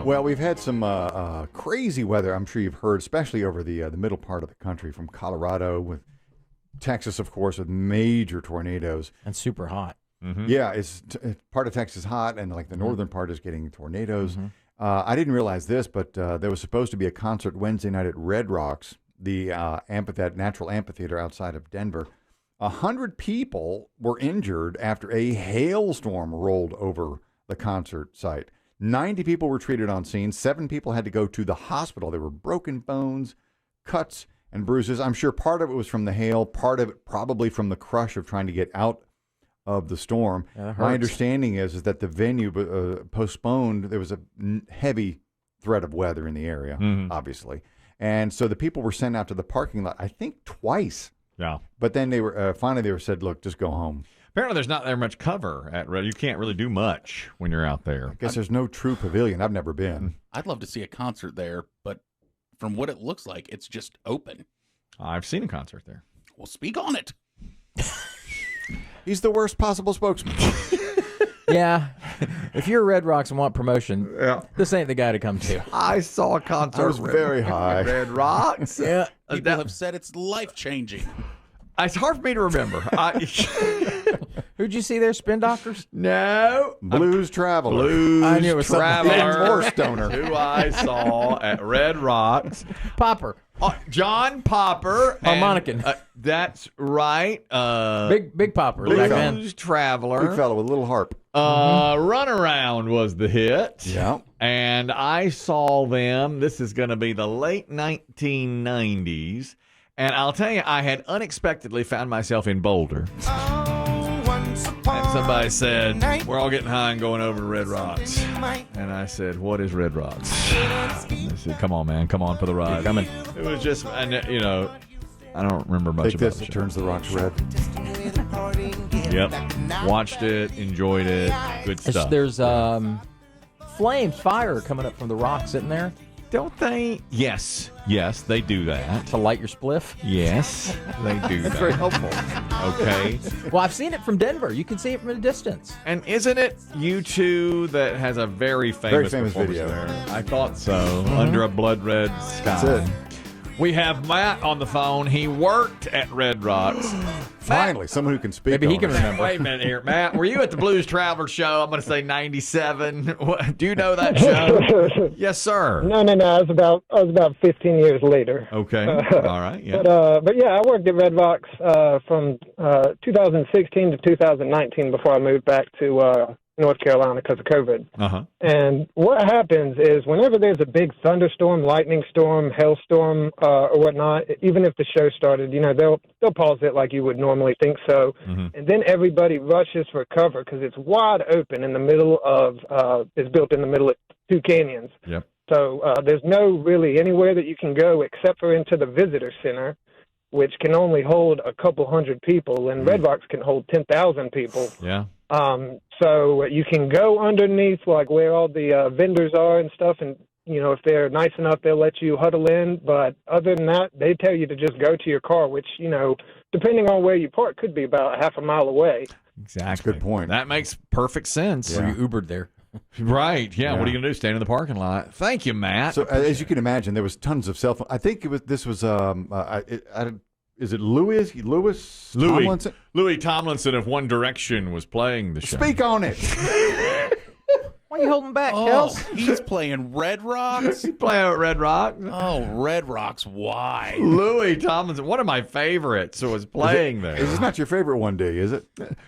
Well, we've had some crazy weather. I'm sure you've heard, especially over the middle part of the country, from Colorado, with Texas, of course, with major tornadoes. And super hot. Mm-hmm. Yeah, part of Texas is hot, and like the northern part is getting tornadoes. I didn't realize this, but there was supposed to be a concert Wednesday night at Red Rocks, the natural amphitheater outside of Denver. 100 people were injured after a hailstorm rolled over the concert site. 90 people were treated on scene. 7 people had to go to the hospital. There were broken bones, cuts, and bruises. I'm sure part of it was from the hail, part of it probably from the crush of trying to get out of the storm. Yeah, my understanding is that the venue postponed. There was a heavy threat of weather in the area, obviously. And so the people were sent out to the parking lot, I think twice. Yeah. But then they were finally said, look, just go home. Apparently there's not very much cover at Red. You can't really do much when you're out there. I guess there's no true pavilion. I've never been. I'd love to see a concert there, but from what it looks like, it's just open. I've seen a concert there. Well, speak on it. He's the worst possible spokesman. Yeah. If you're Red Rocks and want promotion, this ain't the guy to come to. I saw a concert. I was very high. Red Rocks. Yeah. People have said it's life-changing. It's hard for me to remember. Who'd you see there? Spin Doctors? No. Blues Traveler. Blues I knew it was Traveler. More stoner. Who I saw at Red Rocks. Popper. John Popper. Harmonicon. That's right. Big Popper. Back then. Blues Traveler. Big fella with a little harp. Runaround was the hit. Yeah. And I saw them. This is going to be the late 1990s. And I'll tell you, I had unexpectedly found myself in Boulder. And somebody said, we're all getting high and going over to Red Rocks. And I said, what is Red Rocks? They said, come on, man. Come on for the ride. Keep coming. It was just, you know, I don't remember much Take about this, it. it turns the rocks red. Yep. Watched it, enjoyed it. Good stuff. There's fire coming up from the rocks, isn't there? Don't they? Yes, they do that. To light your spliff? Yes, they do that. That's very helpful. Okay. Well, I've seen it from Denver. You can see it from a distance. And isn't it U2 that has a very famous video there? I thought so. Under a blood red sky. That's it. We have Matt on the phone. He worked at Red Rocks. Finally, someone who can speak. Maybe he on can it. remember. Wait a minute here. Matt, were you at the Blues Traveler show? I'm going to say 97. Do you know that show? Yes, sir. No. I was about 15 years later. Okay. All right. Yeah. But yeah, I worked at Red Rocks from 2016 to 2019 before I moved back to North Carolina because of COVID. Uh-huh. And what happens is whenever there's a big thunderstorm, lightning storm, hailstorm, or whatnot, even if the show started, you know, they'll pause it like you would normally think so. And then everybody rushes for cover because it's wide open in the middle of, it's built in the middle of 2 canyons. Yep. So there's no really anywhere that you can go except for into the visitor center, which can only hold a couple hundred people, and Red Rocks can hold 10,000 people. Yeah. So you can go underneath, like where all the vendors are and stuff, and you know if they're nice enough, they'll let you huddle in. But other than that, they tell you to just go to your car, which you know, depending on where you park, could be about half a mile away. Exactly. Good point. That makes perfect sense. Or you Ubered there. Right. Yeah. What are you going to do? Stand in the parking lot? Thank you, Matt. So as you can imagine, there was tons of cell phone. I think this was is it Louis Tomlinson? Louis Tomlinson of One Direction was playing the show. Speak on it. Why are you holding back, Oh, Kels? he's playing Red Rocks? He playing at Red Rock. Oh, Red Rocks, why? Louis Tomlinson, one of my favorites, was playing there. Is this not your favorite one day, is it?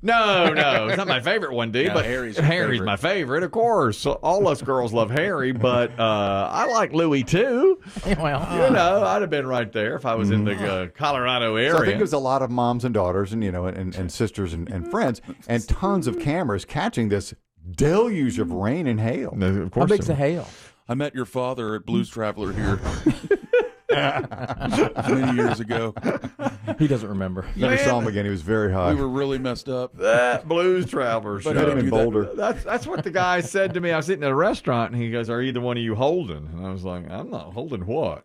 No, it's not my favorite one, D, No, but Harry's your favorite. my favorite, of course. So all us girls love Harry, but I like Louis too. Well, You know, I'd have been right there if I was in the Colorado area. So I think it was a lot of moms and daughters and, you know, and sisters and friends and tons of cameras catching this deluge of rain and hail. No, of how course big's so. the hail? I met your father at Blues Traveler here many years ago. He doesn't remember. Never saw him again. He was very high. We were really messed up. That Blues Traveler show. But Met him in do that- Boulder. That's what the guy said to me. I was sitting at a restaurant, and he goes, "Are either one of you holding?" And I was like, "I'm not holding what?"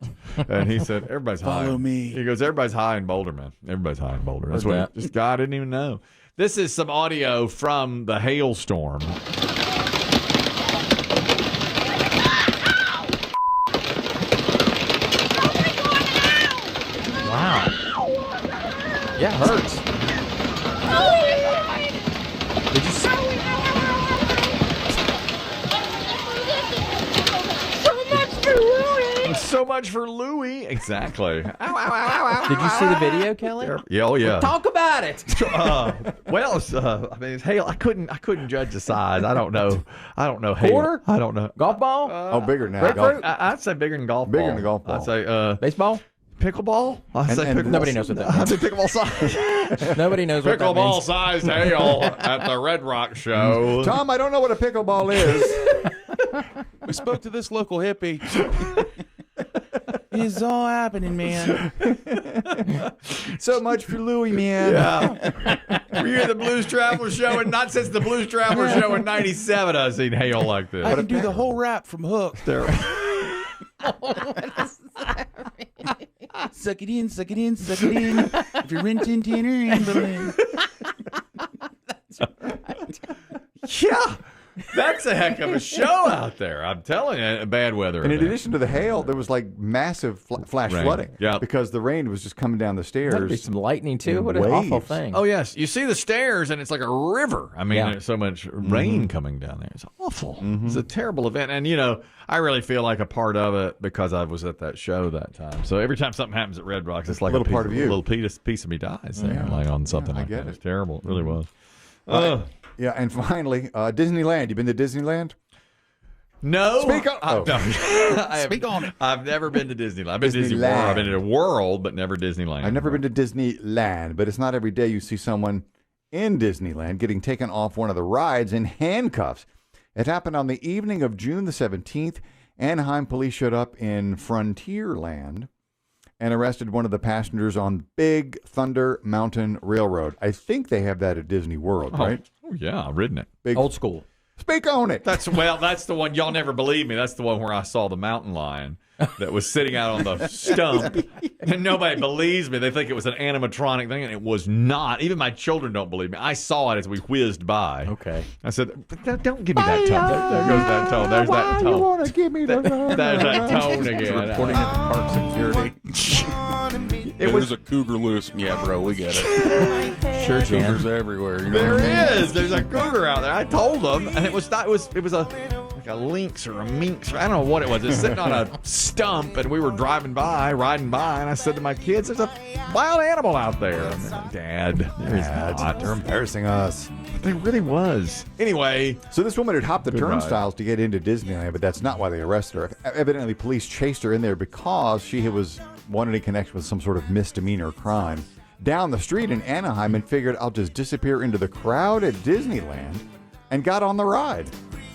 And he said, "Everybody's high." Follow me. He goes, "Everybody's high in Boulder, man. Everybody's high in Boulder." That's Heard what that. this guy didn't even know. This is some audio from the hailstorm. That hurts. Did you see? So much for Louie. Exactly. Ow, ow, ow, ow, ow, Did you see the video, Kelly? Yeah, oh yeah. Talk about it. Well, it's, I mean, it's hail. I couldn't judge the size. I don't know. Hail. Quarter? I don't know. Golf ball? Bigger than that. Grapefruit? I'd say bigger than golf Bigger ball. than the golf ball. I'd say Baseball? pickleball. I'd say and pickleball. Nobody knows what that I'd means. say pickleball size. Nobody knows what that means. sized hail at the Red Rock show. Tom, I don't know what a pickleball is. We spoke to this local hippie. It's all happening, man. So much for Louie, man. Yeah. We hear the Blues Traveler show, and not since the Blues Traveler show in '97 I've seen hail like this. I can do the whole rap from Hook. Suck it in, suck it in, suck it in. If you're renting tin or Amberlin. Yeah. That's a heck of a show out there. I'm telling you, bad weather. And in event. addition to the hail, there was like massive flash Rain. flooding. Yeah. Because the rain was just coming down the There'd be stairs. some lightning, too. And What an awful waves. thing. Oh yes, you see the stairs, and it's like a river. I mean, Yeah. there's so much rain coming down there. It's awful. It's a terrible event, and I really feel like a part of it because I was at that show that time. So every time something happens at Red Rocks, it's like Little part of you. a little piece of me dies there, like on something I like get that. it. It's terrible. It really was. Yeah, and finally, Disneyland. You been to Disneyland? No. Speak up. Oh. Speak on it. I've never been to Disneyland. I've been to Disney Disneyland. World. I've been to World, but never Disneyland. I've never been to Disneyland, but it's not every day you see someone in Disneyland getting taken off one of the rides in handcuffs. It happened on the evening of June the 17th. Anaheim police showed up in Frontierland and arrested one of the passengers on Big Thunder Mountain Railroad. I think they have that at Disney World, right? Oh yeah, I've ridden it. Big, Old school. Speak on it. That's the one. Y'all never believe me. That's the one where I saw the mountain lion that was sitting out on the stump, and nobody believes me. They think it was an animatronic thing, and it was not. Even my children don't believe me. I saw it as we whizzed by. Okay. I said, "Don't give me that tone." There goes that tone. There's that You tone. want to give me the There's that tone again. Reporting at the park security. There's a cougar loose. Yeah, bro, we get it. Sure, Jan. Cougars everywhere. You know There what I mean? is. There's a cougar out there. I told them, and it was not. It was like a lynx or a minx. I don't know what it was. It's sitting on a stump, and we were riding by, and I said to my kids, "There's a wild animal out there." And they're like, Dad, there is not. They're embarrassing us. There really was. Anyway, So this woman had hopped the Good turnstiles to get into Disneyland, but that's not why they arrested her. Evidently, police chased her in there because she was wanted in connection with some sort of misdemeanor crime down the street in Anaheim and figured I'll just disappear into the crowd at Disneyland and got on the ride.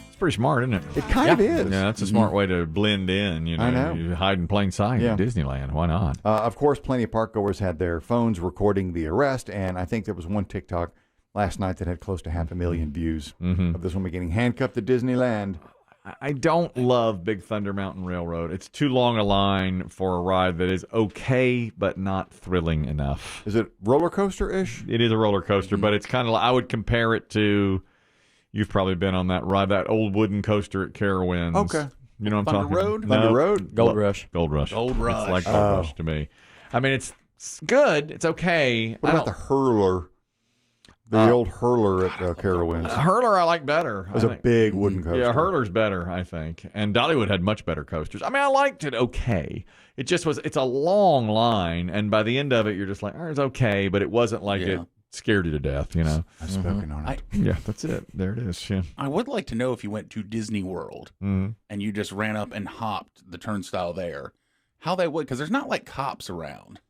it's pretty smart, isn't it? It kind of is. Yeah, that's a smart way to blend in. I know. You hide in plain sight Yeah. at Disneyland. Why not? Of course, plenty of parkgoers had their phones recording the arrest, and I think there was one TikTok last night that had close to 500,000 views of this woman getting handcuffed at Disneyland. I don't love Big Thunder Mountain Railroad. It's too long a line for a ride that is okay, but not thrilling enough. Is it roller coaster-ish? It is a roller coaster, but it's kind of like, I would compare it to, you've probably been on that ride, that old wooden coaster at Carowinds. Okay. You know what I'm Thunder talking Road? about? Thunder No. Road? Gold Rush. Gold Rush. Gold Rush. It's like Gold Rush to me. I mean, it's good. It's okay. What about the hurler? The old hurler at Carowinds. Hurler I like better. It was a big wooden coaster. Yeah, Hurler's better, I think. And Dollywood had much better coasters. I mean, I liked it okay. It just was, it's a long line, and by the end of it, you're just like, oh, it's okay, but it wasn't like Yeah. it scared you to death, you know? I've spoken on it. Yeah, that's it. There it is. Yeah. I would like to know if you went to Disney World and you just ran up and hopped the turnstile there, how they would, because there's not like cops around.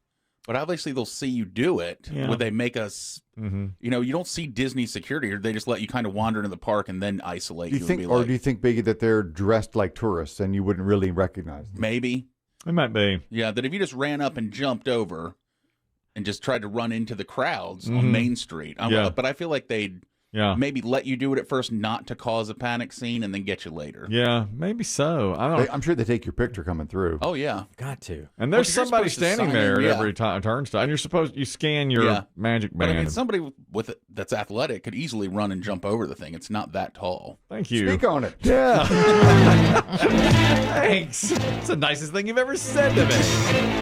But obviously they'll see you do it. Yeah. Would they make us, you know, you don't see Disney security, or they just let you kind of wander into the park and then isolate Do you and think, be or like, do you think, Biggie, that they're dressed like tourists and you wouldn't really recognize them? maybe? It might be. Yeah, that if you just ran up and jumped over and just tried to run into the crowds on Main Street. Yeah. But I feel like they'd maybe let you do it at first not to cause a panic scene and then get you later. Yeah, maybe so. I don't know. I'm sure they take your picture coming through. Oh, yeah. Got to. And there's Well, you're somebody supposed to standing sign there in, at yeah. every turnstile, and you scan your magic But band. I mean, somebody with that's athletic could easily run and jump over the thing. It's not that tall. Thank you. Speak on it. Yeah. Thanks. It's the nicest thing you've ever said to me.